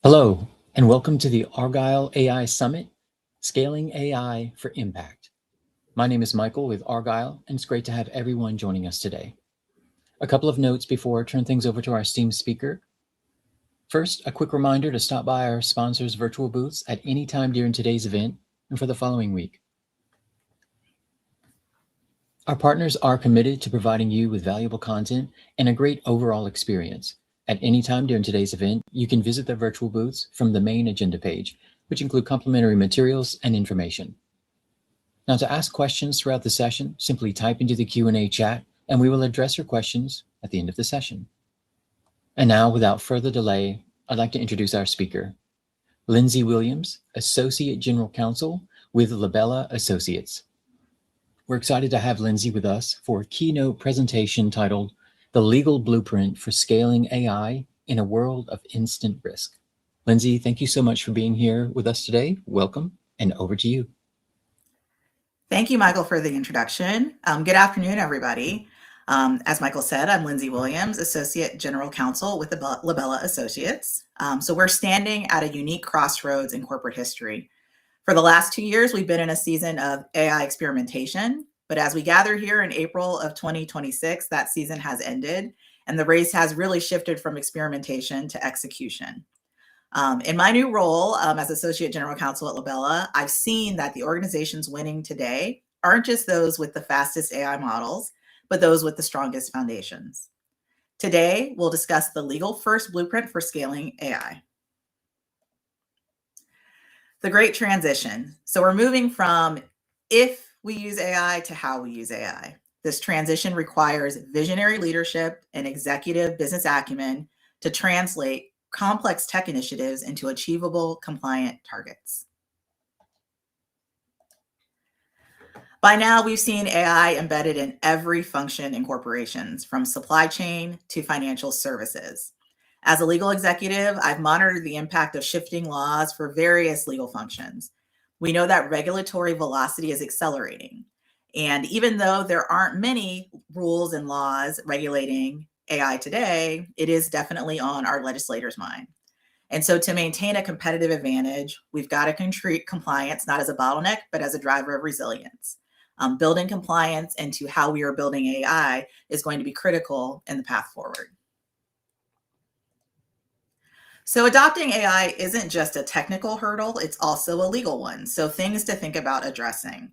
Hello, and welcome to the Argyle AI Summit, Scaling AI for Impact. My name is Michael with Argyle, and it's great to have everyone joining us today. A couple of notes before I turn things over to our esteemed speaker. First, a quick reminder to stop by our sponsors' virtual booths at any time during today's event and for the following week. Our partners are committed to providing you with valuable content and a great overall experience. At any time during today's event, you can visit their virtual booths from the main agenda page, which include complimentary materials and information. Now, to ask questions throughout the session, simply type into the Q&A chat, and we will address your questions at the end of the session. And now, without further delay, I'd like to introduce our speaker, Lindsay Williams, Associate General Counsel with Labella Associates. We're excited to have Lindsay with us for a keynote presentation titled The Legal Blueprint for Scaling AI in a World of Instant Risk. Lindsay, thank you so much for being here with us today. Welcome, and over to you. Thank you, Michael, for the introduction. Good afternoon, everybody. As Michael said, I'm Lindsay Williams, Associate General Counsel with the Labella Associates. So we're standing at a unique crossroads in corporate history. For the last 2 years, we've been in a season of AI experimentation, but as we gather here in April of 2026, that season has ended, and the race has really shifted from experimentation to execution. In my new role as Associate General Counsel at Labella, I've seen that the organizations winning today aren't just those with the fastest AI models, but those with the strongest foundations. Today, we'll discuss the legal first blueprint for scaling AI. The great transition. So we're moving from if we use AI to how we use AI. This transition requires visionary leadership and executive business acumen to translate complex tech initiatives into achievable, compliant targets. By now, we've seen AI embedded in every function in corporations, from supply chain to financial services. As a legal executive, I've monitored the impact of shifting laws for various legal functions. We know that regulatory velocity is accelerating. And even though there aren't many rules and laws regulating AI today, it is definitely on our legislators' mind. And so to maintain a competitive advantage, we've got to treat compliance not as a bottleneck, but as a driver of resilience. Building compliance into how we are building AI is going to be critical in the path forward. So adopting AI isn't just a technical hurdle, it's also a legal one. So things to think about addressing: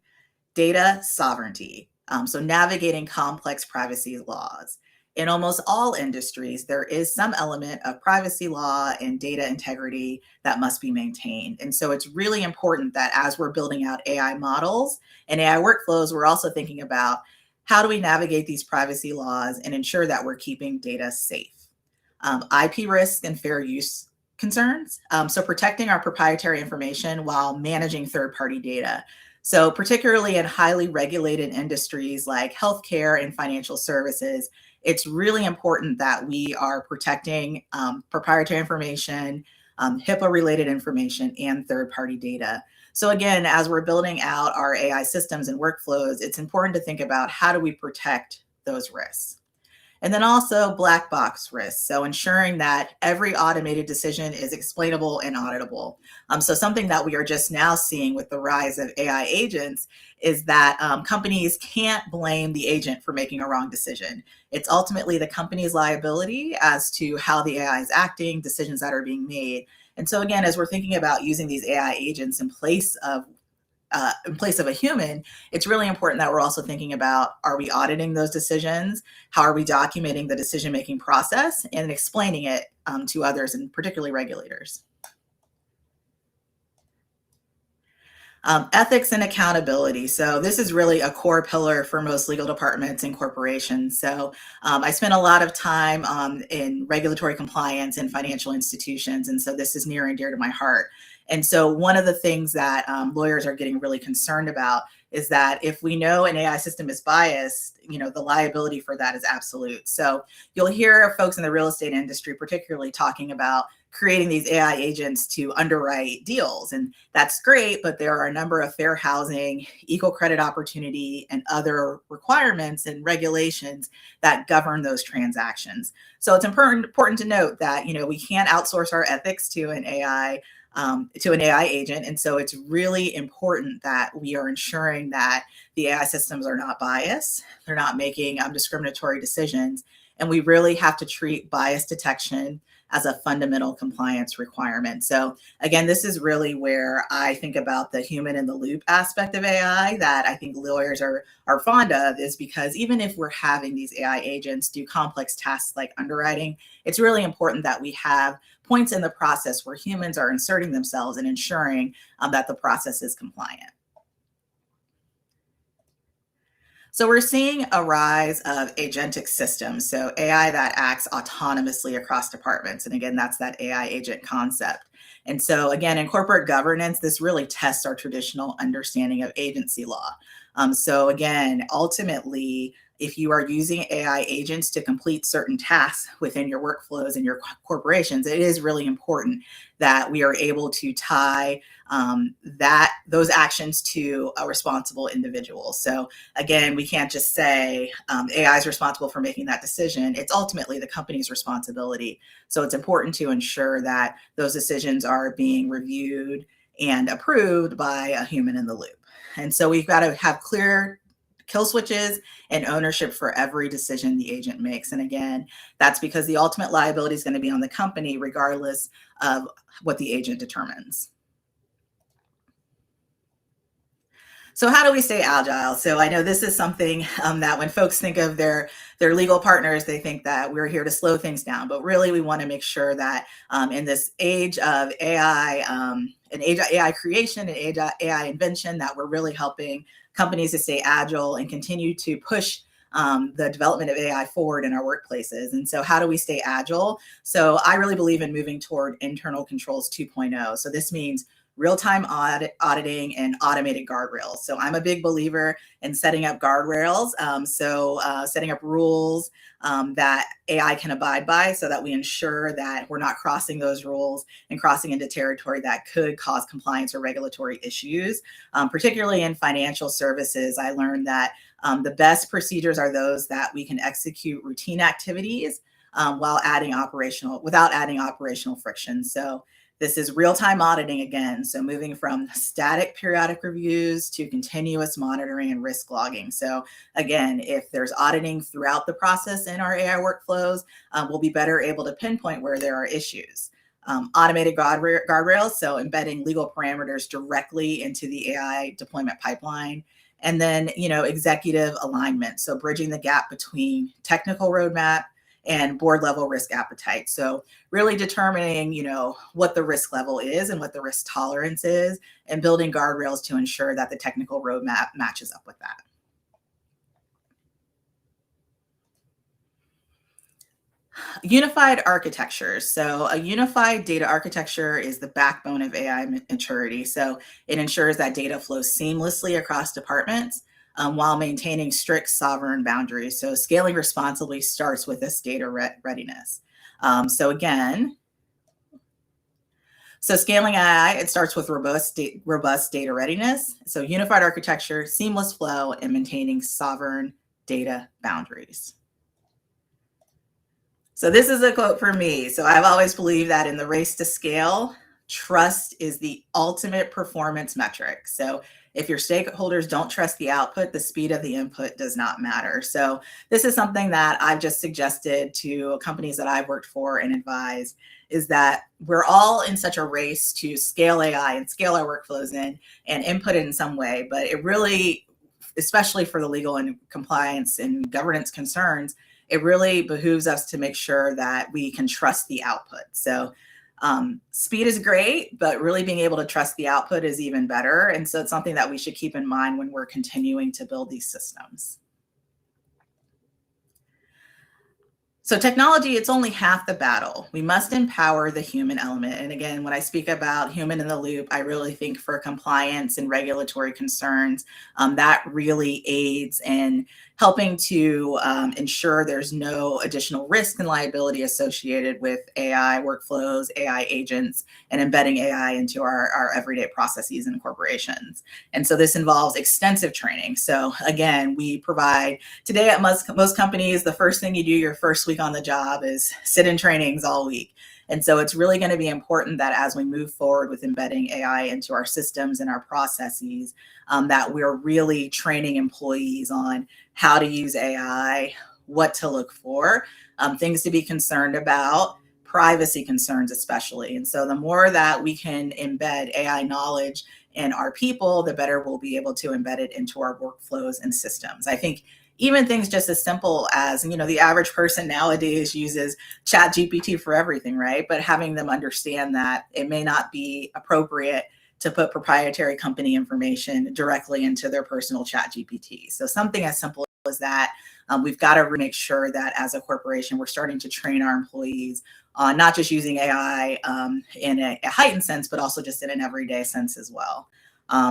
data sovereignty, so navigating complex privacy laws. In almost all industries, there is some element of privacy law and data integrity that must be maintained. And so it's really important that as we're building out AI models and AI workflows, we're also thinking about how do we navigate these privacy laws and ensure that we're keeping data safe. IP risk and fair use concerns. So protecting our proprietary information while managing third-party data. So particularly in highly regulated industries like healthcare and financial services, it's really important that we are protecting proprietary information, HIPAA-related information, and third-party data. So again, as we're building out our AI systems and workflows, it's important to think about how do we protect those risks. And then also black box risks. So ensuring that every automated decision is explainable and auditable. So something that we are just now seeing with the rise of AI agents is that companies can't blame the agent for making a wrong decision. It's ultimately the company's liability as to how the AI is acting, decisions that are being made. And so again, as we're thinking about using these AI agents in place of a human, it's really important that we're also thinking about, are we auditing those decisions? How are we documenting the decision-making process and explaining it to others, and particularly regulators? Ethics and accountability. So this is really a core pillar for most legal departments and corporations. So I spent a lot of time in regulatory compliance in financial institutions, and so this is near and dear to my heart. And so one of the things that lawyers are getting really concerned about is that if we know an AI system is biased, the liability for that is absolute. So you'll hear folks in the real estate industry particularly talking about creating these AI agents to underwrite deals. And that's great, but there are a number of fair housing, equal credit opportunity, and other requirements and regulations that govern those transactions. So it's important to note that, we can't outsource our ethics to an AI agent. And so it's really important that we are ensuring that the AI systems are not biased. They're not making discriminatory decisions. And we really have to treat bias detection as a fundamental compliance requirement. So again, this is really where I think about the human in the loop aspect of AI that I think lawyers are fond of, is because even if we're having these AI agents do complex tasks like underwriting, it's really important that we have points in the process where humans are inserting themselves and ensuring that the process is compliant. So we're seeing a rise of agentic systems, so AI that acts autonomously across departments. And again, that's that AI agent concept. And so again, in corporate governance, this really tests our traditional understanding of agency law. So again, ultimately, if you are using AI agents to complete certain tasks within your workflows and your corporations, it is really important that we are able to tie those actions to a responsible individual. So again, we can't just say AI is responsible for making that decision. It's ultimately the company's responsibility. So it's important to ensure that those decisions are being reviewed and approved by a human in the loop. And so we've got to have clear kill switches and ownership for every decision the agent makes. And again, that's because the ultimate liability is going to be on the company, regardless of what the agent determines. So how do we stay agile? So I know this is something that when folks think of their legal partners, they think that we're here to slow things down. But really, we want to make sure that in this age of AI, and AI creation and AI invention, that we're really helping companies to stay agile and continue to push the development of AI forward in our workplaces. And so how do we stay agile? So I really believe in moving toward internal controls 2.0. So this means real-time auditing and automated guardrails. So I'm a big believer in setting up guardrails. Setting up rules that AI can abide by, so that we ensure that we're not crossing those rules and crossing into territory that could cause compliance or regulatory issues. Particularly in financial services, I learned that the best procedures are those that we can execute routine activities without adding operational friction. So this is real-time auditing again. So moving from static periodic reviews to continuous monitoring and risk logging. So again, if there's auditing throughout the process in our AI workflows, we'll be better able to pinpoint where there are issues. Automated guardrails, so embedding legal parameters directly into the AI deployment pipeline. And then, executive alignment. So bridging the gap between technical roadmap and board level risk appetite. So really determining, what the risk level is and what the risk tolerance is, and building guardrails to ensure that the technical roadmap matches up with that. Unified architecture. So a unified data architecture is the backbone of AI maturity. So it ensures that data flows seamlessly across departments while maintaining strict sovereign boundaries. So scaling responsibly starts with this data readiness. So scaling AI, it starts with robust data readiness. So unified architecture, seamless flow, and maintaining sovereign data boundaries. So this is a quote from me. So I've always believed that in the race to scale, trust is the ultimate performance metric. So if your stakeholders don't trust the output, the speed of the input does not matter. So this is something that I've just suggested to companies that I've worked for and advised, is that we're all in such a race to scale AI and scale our workflows in and input it in some way. But it really, especially for the legal and compliance and governance concerns, it really behooves us to make sure that we can trust the output. So speed is great, but really being able to trust the output is even better. And so it's something that we should keep in mind when we're continuing to build these systems. So technology, it's only half the battle. We must empower the human element. And again, when I speak about human in the loop, I really think for compliance and regulatory concerns, that really aids in helping to ensure there's no additional risk and liability associated with AI workflows, AI agents, and embedding AI into our everyday processes in corporations. And so this involves extensive training. So again, we provide today at most companies, the first thing you do your first week on the job is sit in trainings all week. And so it's really going to be important that as we move forward with embedding AI into our systems and our processes, that we're really training employees on how to use AI, what to look for, things to be concerned about, privacy concerns especially. And so the more that we can embed AI knowledge in our people, the better we'll be able to embed it into our workflows and systems. I think even things just as simple as, the average person nowadays uses Chat GPT for everything, right? But having them understand that it may not be appropriate to put proprietary company information directly into their personal Chat GPT. So something as simple as that, we've got to make sure that as a corporation, we're starting to train our employees on not just using AI in a heightened sense, but also just in an everyday sense as well.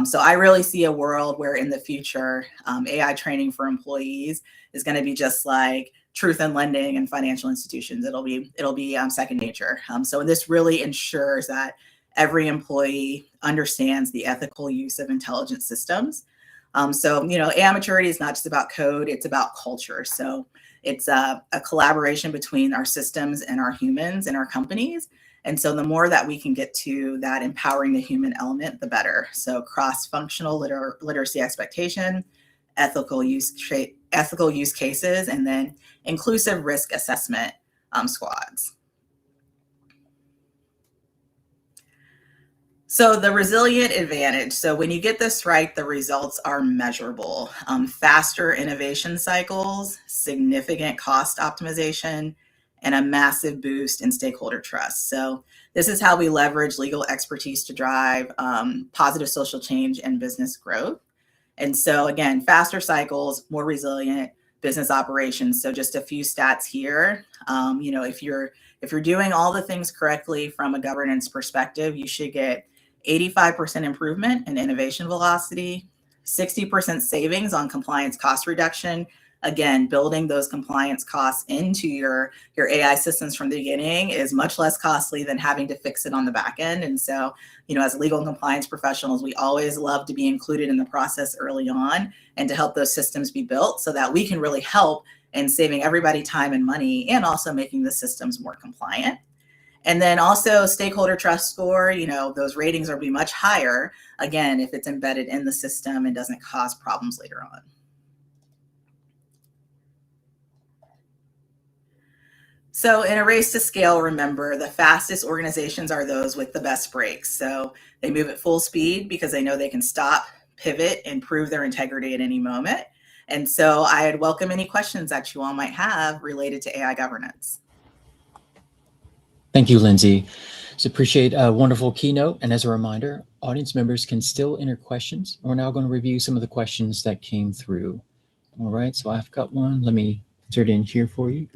So I really see a world where in the future, AI training for employees is going to be just like truth in lending and financial institutions. It'll be second nature. So this really ensures that every employee understands the ethical use of intelligent systems. So AI maturity is not just about code; it's about culture. So it's a collaboration between our systems and our humans and our companies. And so the more that we can get to that empowering the human element, the better. So cross-functional literacy expectation, ethical use cases, and then inclusive risk assessment squads. So the resilient advantage. So when you get this right, the results are measurable. Faster innovation cycles, significant cost optimization, and a massive boost in stakeholder trust. So this is how we leverage legal expertise to drive positive social change and business growth. And so again, faster cycles, more resilient business operations. So just a few stats here. If you're doing all the things correctly from a governance perspective, you should get 85% improvement in innovation velocity, 60% savings on compliance cost reduction. Again, building those compliance costs into your AI systems from the beginning is much less costly than having to fix it on the back end. And so, as legal and compliance professionals, we always love to be included in the process early on and to help those systems be built so that we can really help in saving everybody time and money and also making the systems more compliant. And then also stakeholder trust score, those ratings are be much higher, again, if it's embedded in the system and doesn't cause problems later on. So in a race to scale, remember, the fastest organizations are those with the best brakes. So they move at full speed because they know they can stop, pivot, and prove their integrity at any moment. And so I'd welcome any questions that you all might have related to AI governance. Thank you, Lindsay. So appreciate a wonderful keynote. And as a reminder, audience members can still enter questions. We're now going to review some of the questions that came through. All right, so I've got one. Let me insert it in here for you.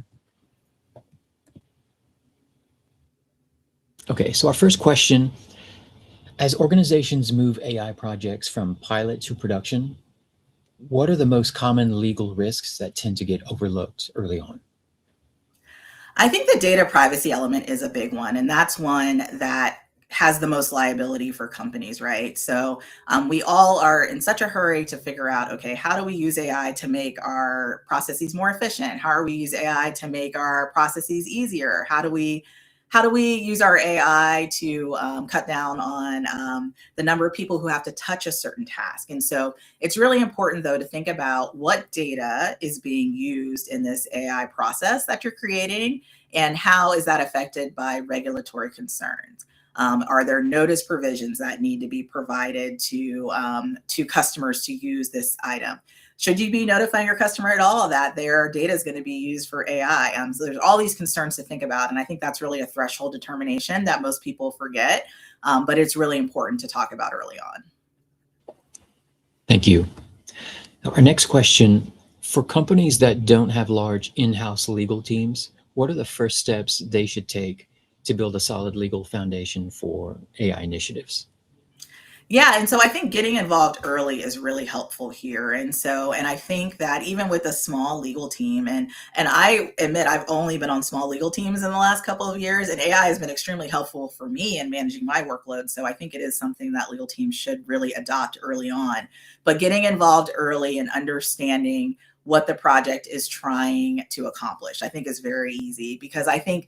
Okay, so our first question, as organizations move AI projects from pilot to production, what are the most common legal risks that tend to get overlooked early on? I think the data privacy element is a big one, and that's one that has the most liability for companies, right? So we all are in such a hurry to figure out, okay, how do we use AI to make our processes more efficient? How do we use AI to make our processes easier? How do we use our AI to cut down on the number of people who have to touch a certain task? And so it's really important, though, to think about what data is being used in this AI process that you're creating, and how is that affected by regulatory concerns? Are there notice provisions that need to be provided to customers to use this item? Should you be notifying your customer at all that their data is going to be used for AI? So there's all these concerns to think about. And I think that's really a threshold determination that most people forget, but it's really important to talk about early on. Thank you. Our next question, for companies that don't have large in-house legal teams, what are the first steps they should take to build a solid legal foundation for AI initiatives? Yeah, and so I think getting involved early is really helpful here. And I think that even with a small legal team, and I admit I've only been on small legal teams in the last couple of years, and AI has been extremely helpful for me in managing my workload. So I think it is something that legal teams should really adopt early on. But getting involved early and understanding what the project is trying to accomplish, I think is very easy, because I think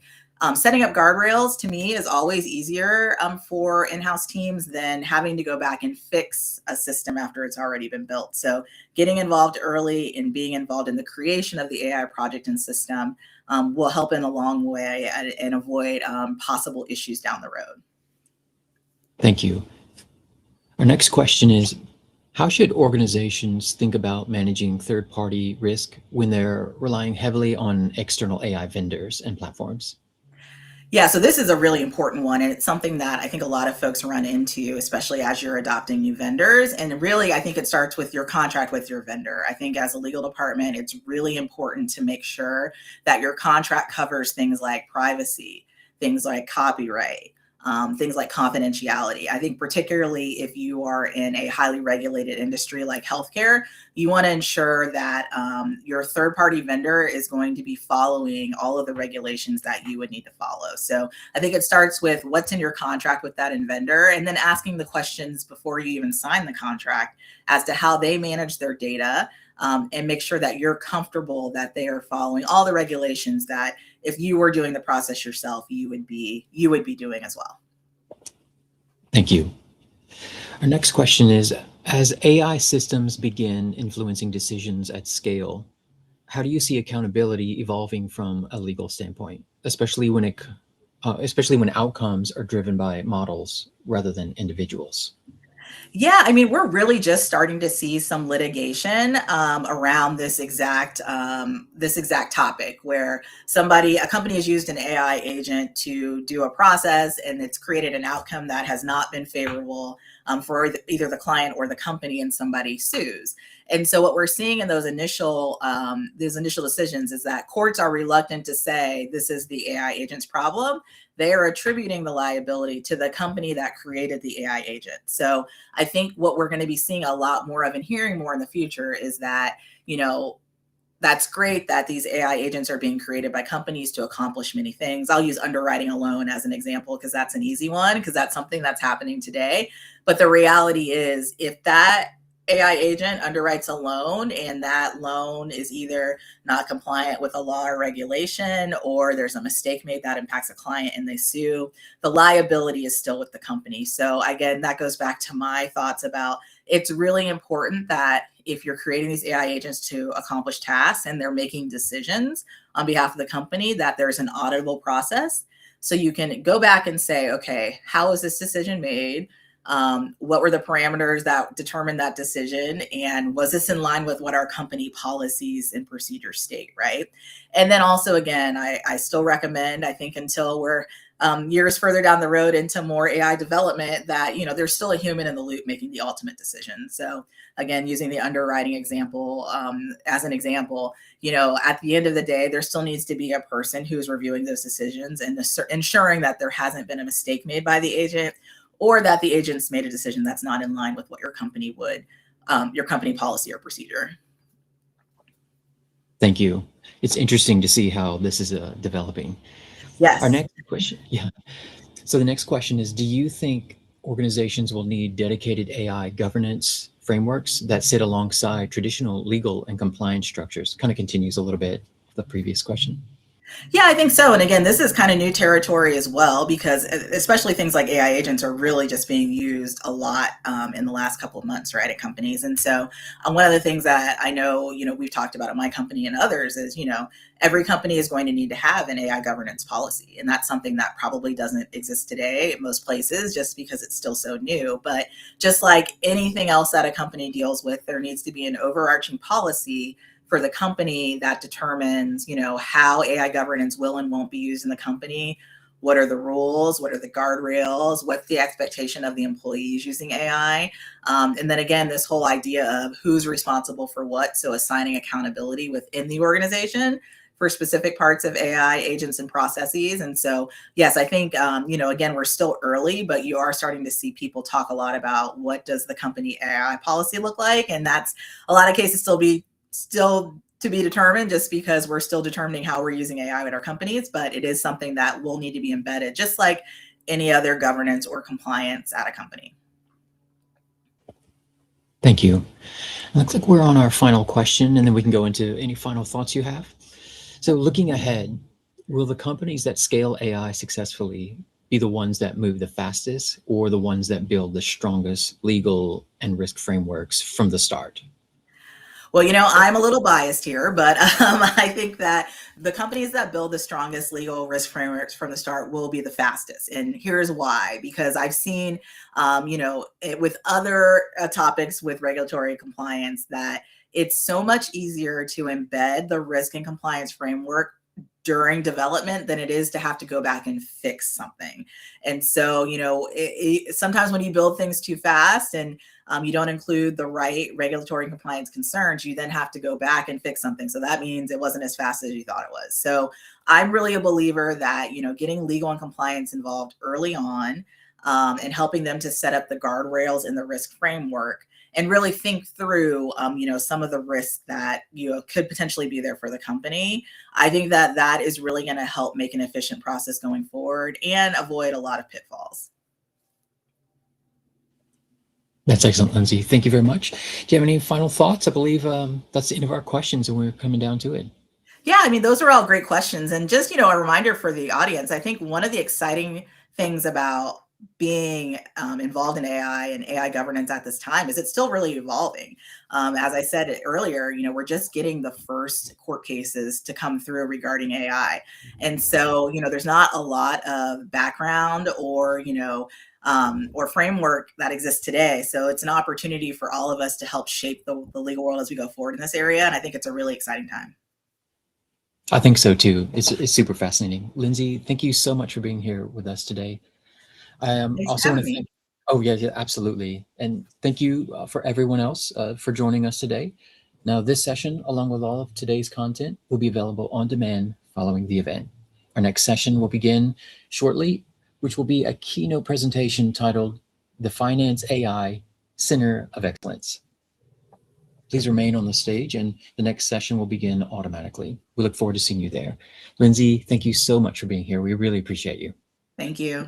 setting up guardrails to me is always easier for in-house teams than having to go back and fix a system after it's already been built. So getting involved early and being involved in the creation of the AI project and system will help in a long way and avoid possible issues down the road. Thank you. Our next question is, how should organizations think about managing third-party risk when they're relying heavily on external AI vendors and platforms? Yeah, so this is a really important one, and it's something that I think a lot of folks run into, especially as you're adopting new vendors. And really, I think it starts with your contract with your vendor. I think as a legal department, it's really important to make sure that your contract covers things like privacy, things like copyright, things like confidentiality. I think particularly if you are in a highly regulated industry like healthcare, you want to ensure that your third-party vendor is going to be following all of the regulations that you would need to follow. So I think it starts with what's in your contract with that vendor, and then asking the questions before you even sign the contract as to how they manage their data, and make sure that you're comfortable that they are following all the regulations that if you were doing the process yourself, you would be doing as well. Thank you. Our next question is, as AI systems begin influencing decisions at scale, how do you see accountability evolving from a legal standpoint, especially when outcomes are driven by models rather than individuals? Yeah, I mean, we're really just starting to see some litigation around this exact topic, where a company has used an AI agent to do a process, and it's created an outcome that has not been favorable for either the client or the company, and somebody sues. And so, what we're seeing in those initial decisions is that courts are reluctant to say this is the AI agent's problem. They are attributing the liability to the company that created the AI agent. So I think what we're going to be seeing a lot more of and hearing more in the future is that, that's great that these AI agents are being created by companies to accomplish many things. I'll use underwriting alone as an example, because that's an easy one, because that's something that's happening today. But the reality is, if that AI agent underwrites a loan and that loan is either not compliant with a law or regulation, or there's a mistake made that impacts a client and they sue, the liability is still with the company. So again, that goes back to my thoughts about, it's really important that if you're creating these AI agents to accomplish tasks and they're making decisions on behalf of the company, that there's an auditable process. So you can go back and say, okay, how was this decision made? What were the parameters that determined that decision? And was this in line with what our company policies and procedures state, right? And then also, again, I still recommend, I think until we're years further down the road into more AI development, that, there's still a human in the loop making the ultimate decision. So again, using the underwriting example as an example, at the end of the day, there still needs to be a person who's reviewing those decisions and ensuring that there hasn't been a mistake made by the agent, or that the agent's made a decision that's not in line with what your company policy or procedure. Thank you. It's interesting to see how this is developing. Yes. Our next question, yeah. So the next question is, do you think organizations will need dedicated AI governance frameworks that sit alongside traditional legal and compliance structures? Kind of continues a little bit the previous question. Yeah, I think so. And again, this is kind of new territory as well, because especially things like AI agents are really just being used a lot in the last couple of months, right, at companies. And so one of the things that I know, we've talked about at my company and others is, every company is going to need to have an AI governance policy. And that's something that probably doesn't exist today in most places, just because it's still so new. But just like anything else that a company deals with, there needs to be an overarching policy for the company that determines, how AI governance will and won't be used in the company. What are the rules? What are the guardrails? What's the expectation of the employees using AI? And then again, this whole idea of who's responsible for what. So assigning accountability within the organization for specific parts of AI agents and processes. And so, yes, I think, again, we're still early, but you are starting to see people talk a lot about what does the company AI policy look like. And that's a lot of cases still to be determined, just because we're still determining how we're using AI at our companies, but it is something that will need to be embedded, just like any other governance or compliance at a company. Thank you. Looks like we're on our final question, and then we can go into any final thoughts you have. So looking ahead, will the companies that scale AI successfully be the ones that move the fastest, or the ones that build the strongest legal and risk frameworks from the start? Well, I'm a little biased here, but I think that the companies that build the strongest legal risk frameworks from the start will be the fastest. And here's why: because I've seen, with other topics with regulatory compliance, that it's so much easier to embed the risk and compliance framework during development than it is to have to go back and fix something. And so, sometimes when you build things too fast and you don't include the right regulatory compliance concerns, you then have to go back and fix something. So that means it wasn't as fast as you thought it was. So I'm really a believer that, getting legal and compliance involved early on, and helping them to set up the guardrails in the risk framework and really think through, some of the risks that, could potentially be there for the company. I think that that is really going to help make an efficient process going forward and avoid a lot of pitfalls. That's excellent, Lindsay. Thank you very much. Do you have any final thoughts? I believe that's the end of our questions, and we're coming down to it. Yeah, I mean, those are all great questions. And just, a reminder for the audience, I think one of the exciting things about being involved in AI and AI governance at this time is it's still really evolving. As I said earlier, we're just getting the first court cases to come through regarding AI. And so, there's not a lot of background or framework that exists today. So it's an opportunity for all of us to help shape the legal world as we go forward in this area. And I think it's a really exciting time. I think so too. It's super fascinating. Lindsay, thank you so much for being here with us today. I Thanks for also want having to me. thank. Oh yeah, absolutely. And thank you for everyone else for joining us today. Now, this session, along with all of today's content, will be available on demand following the event. Our next session will begin shortly, which will be a keynote presentation titled "The Finance AI Center of Excellence." Please remain on the stage, and the next session will begin automatically. We look forward to seeing you there. Lindsay, thank you so much for being here. We really appreciate you. Thank you.